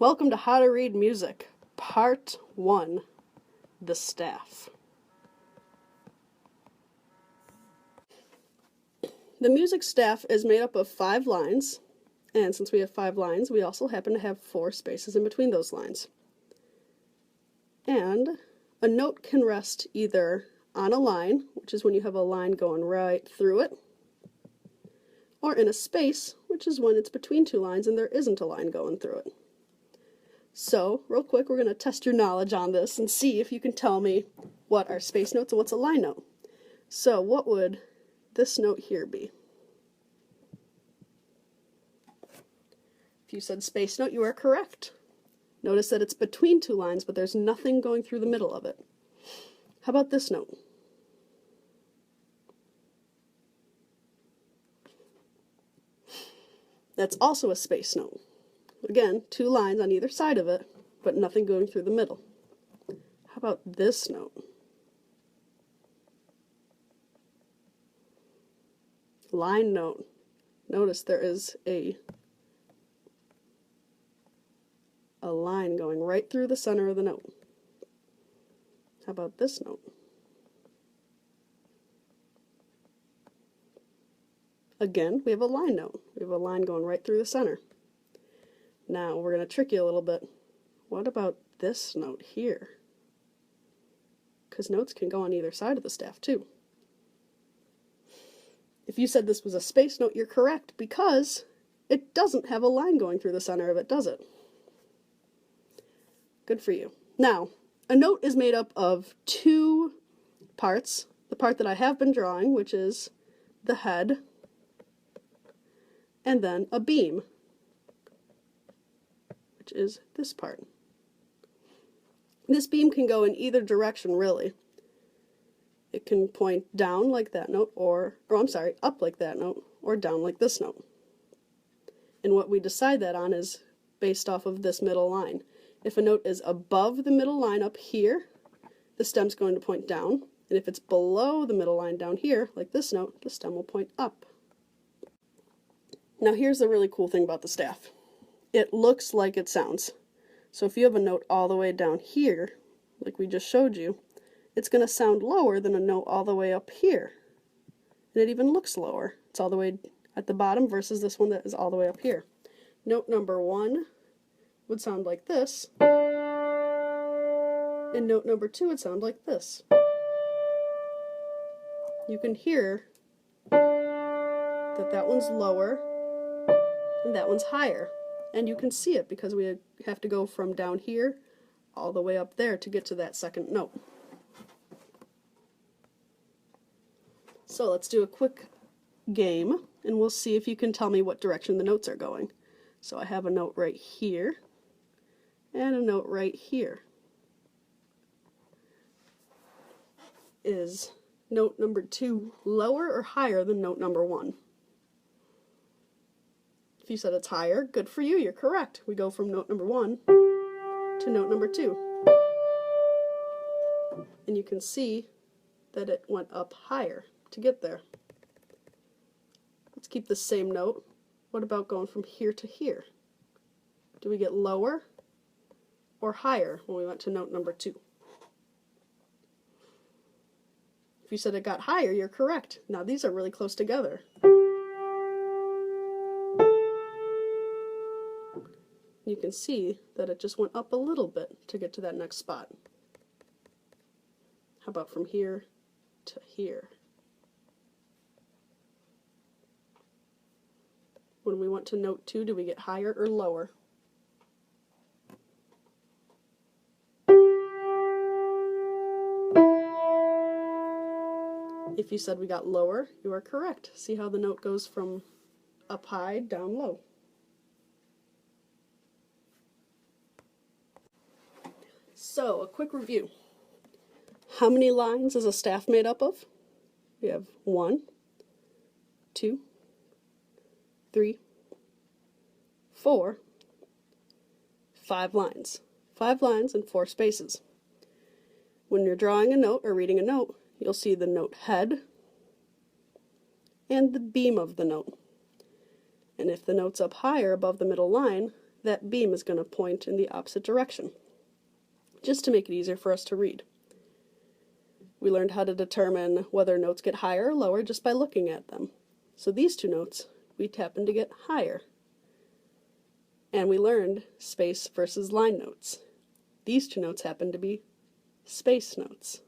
Welcome to How to Read Music, Part 1, The Staff. The music staff is made up of 5 lines, and since we have 5 lines, we also happen to have 4 spaces in between those lines. And a note can rest either on a line, which is when you have a line going right through it, or in a space, which is when it's between 2 lines and there isn't a line going through it. So, real quick, we're going to test your knowledge on this and see if you can tell me what are space notes and what's a line note. So, what would this note here be? If you said space note, you are correct. Notice that it's between 2 lines, but there's nothing going through the middle of it. How about this note? That's also a space note. Again, 2 lines on either side of it, but nothing going through the middle. How about this note? Line note. Notice there is a line going right through the center of the note. How about this note? Again, we have a line note. We have a line going right through the center. Now, we're going to trick you a little bit. What about this note here? Because notes can go on either side of the staff, too. If you said this was a space note, you're correct, because it doesn't have a line going through the center of it, does it? Good for you. Now, a note is made up of 2 parts. The part that I have been drawing, which is the head, and then a beam, which is this part. This beam can go in either direction, really. It can point down like that note, or up like that note, or down like this note. And what we decide that on is based off of this middle line. If a note is above the middle line up here, the stem's going to point down, and if it's below the middle line down here, like this note, the stem will point up. Now here's the really cool thing about the staff. It looks like it sounds. So if you have a note all the way down here, like we just showed you, it's going to sound lower than a note all the way up here. And it even looks lower. It's all the way at the bottom versus this one that is all the way up here. Note number 1 would sound like this, and note number 2 would sound like this. You can hear that that one's lower and that one's higher. And you can see it because we have to go from down here all the way up there to get to that second note. So let's do a quick game, and we'll see if you can tell me what direction the notes are going. So I have a note right here, and a note right here. Is note number 2 lower or higher than note number 1? If you said it's higher, good for you, you're correct. We go from note number 1 to note number 2. And you can see that it went up higher to get there. Let's keep the same note. What about going from here to here? Do we get lower or higher when we went to note number 2? If you said it got higher, you're correct. Now these are really close together. You can see that it just went up a little bit to get to that next spot. How about from here to here? When we went to note 2, do we get higher or lower? If you said we got lower, you are correct. See how the note goes from up high down low. So, a quick review. How many lines is a staff made up of? We have 1, 2, 3, 4, 5 lines. 5 lines and 4 spaces. When you're drawing a note or reading a note, you'll see the note head and the beam of the note. And if the note's up higher above the middle line, that beam is going to point in the opposite direction, just to make it easier for us to read. We learned how to determine whether notes get higher or lower just by looking at them. So these two notes, we happen to get higher. And we learned space versus line notes. These two notes happen to be space notes.